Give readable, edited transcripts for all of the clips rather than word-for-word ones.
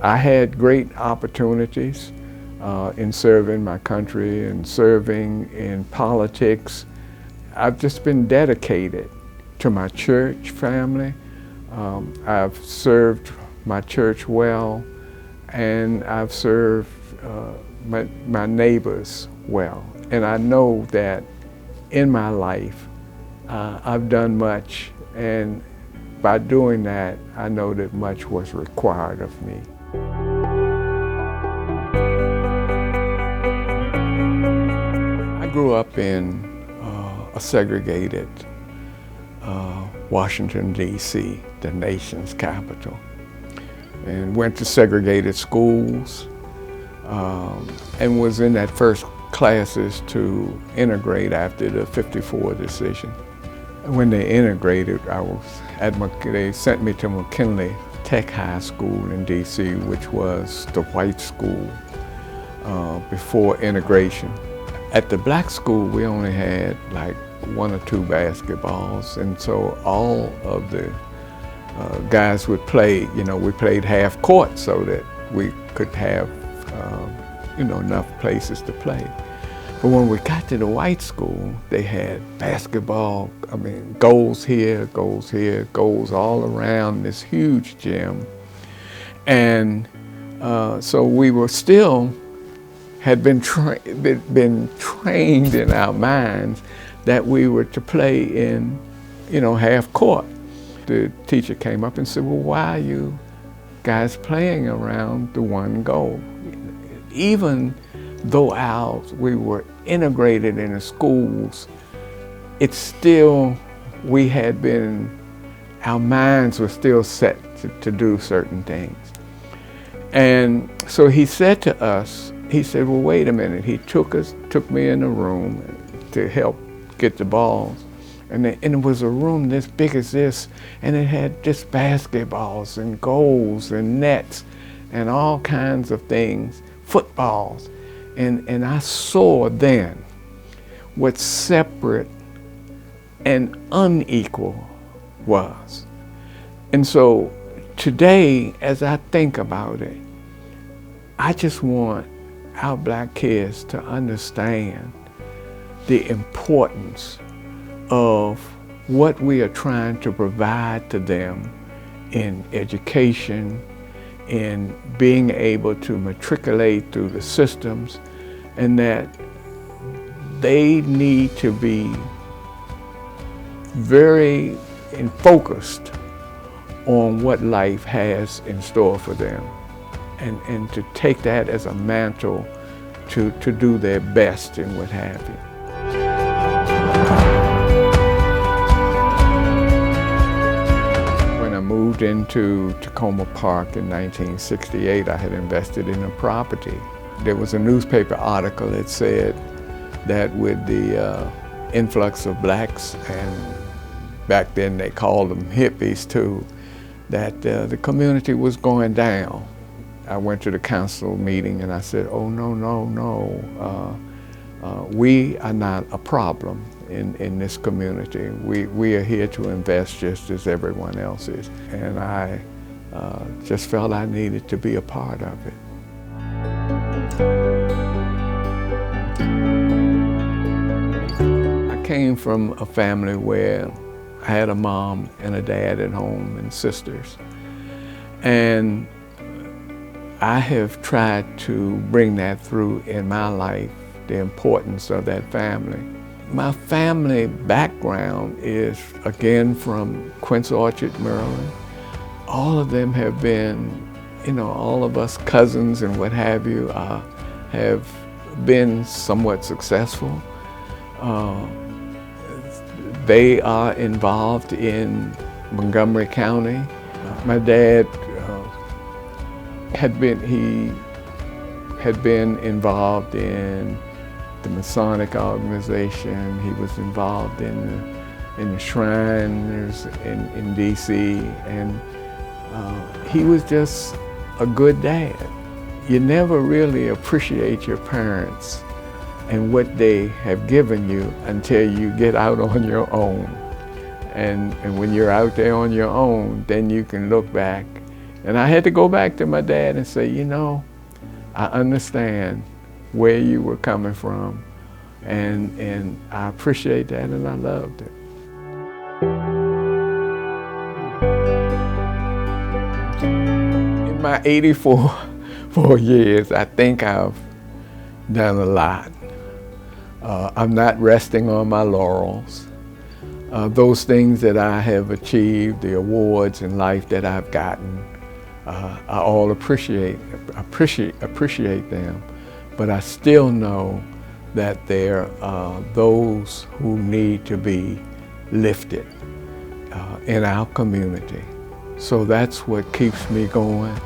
I had great opportunities in serving my country and serving in politics. I've just been dedicated to my church family. I've served my church well, and I've served my neighbors well. And I know that in my life, I've done much, and by doing that, I know that much was required of me. I grew up in a segregated Washington, D.C., the nation's capital, and went to segregated schools, and was in that first classes to integrate after the '54 decision. When they integrated, they sent me to McKinley Tech High School in D.C., which was the white school before integration. At the black school, we only had like 1 or 2 basketballs, and so all of the guys would play, we played half court so that we could have, enough places to play. But when we got to the white school, they had basketball, goals here, goals all around this huge gym. And so we were still, had been trained in our minds that we were to play in, half court. The teacher came up and said, well, why are you guys playing around the one goal? Even though we were integrated in the schools, it's still, our minds were still set to do certain things. And so he said to us, he said, well, wait a minute. He took me in a room to help get the balls. And it was a room this big as this, and it had just basketballs and goals and nets and all kinds of things, footballs. And I saw then what separate and unequal was. And so today, as I think about it, I just want our black kids to understand the importance of what we are trying to provide to them in education, in being able to matriculate through the systems, and that they need to be very focused on what life has in store for them, and to take that as a mantle to do their best and what have you. When I moved into Tacoma Park in 1968, I had invested in a property. There was a newspaper article that said that with the influx of blacks, and back then they called them hippies too, that the community was going down. I went to the council meeting and I said, oh, no, no, no. We are not a problem in this community. We are here to invest just as everyone else is. And I just felt I needed to be a part of it. I came from a family where I had a mom and a dad at home and sisters. And I have tried to bring that through in my life, the importance of that family. My family background is, again, from Quince Orchard, Maryland. All of them have been, all of us cousins and what have you, have been somewhat successful. They are involved in Montgomery County. My dad had been involved in the Masonic organization. He was involved in the Shriners in D.C. and he was just a good dad. You never really appreciate your parents and what they have given you until you get out on your own. And when you're out there on your own, then you can look back And I had to go back to my dad and say, you know, I understand where you were coming from, and I appreciate that, and I loved it. In my 84 years, I think I've done a lot. I'm not resting on my laurels. Those things that I have achieved, the awards in life that I've gotten, I all appreciate them, but I still know that there are those who need to be lifted in our community. So that's what keeps me going.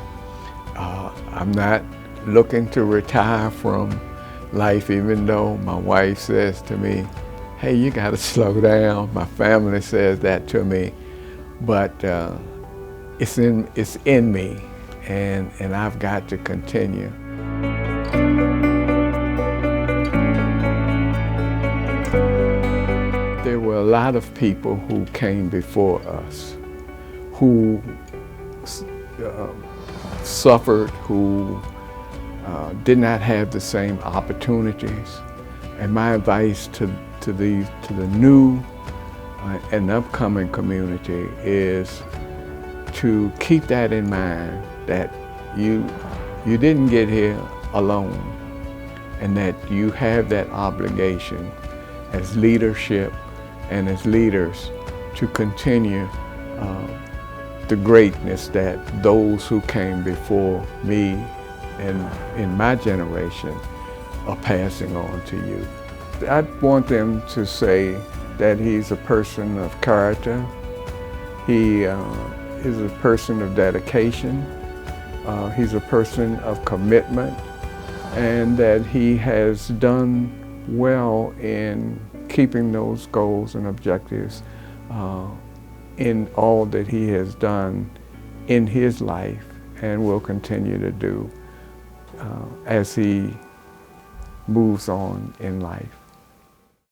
I'm not looking to retire from life, even though my wife says to me, hey, you gotta slow down. My family says that to me, but it's in me, and I've got to continue. There were a lot of people who came before us, who suffered, who did not have the same opportunities. And my advice to the new and upcoming community is to keep that in mind, that you didn't get here alone, and that you have that obligation as leadership and as leaders to continue the greatness that those who came before me and in my generation are passing on to you. I want them to say that he's a person of character. He is a person of dedication. He's a person of commitment, and that he has done well in keeping those goals and objectives in all that he has done in his life and will continue to do as he moves on in life.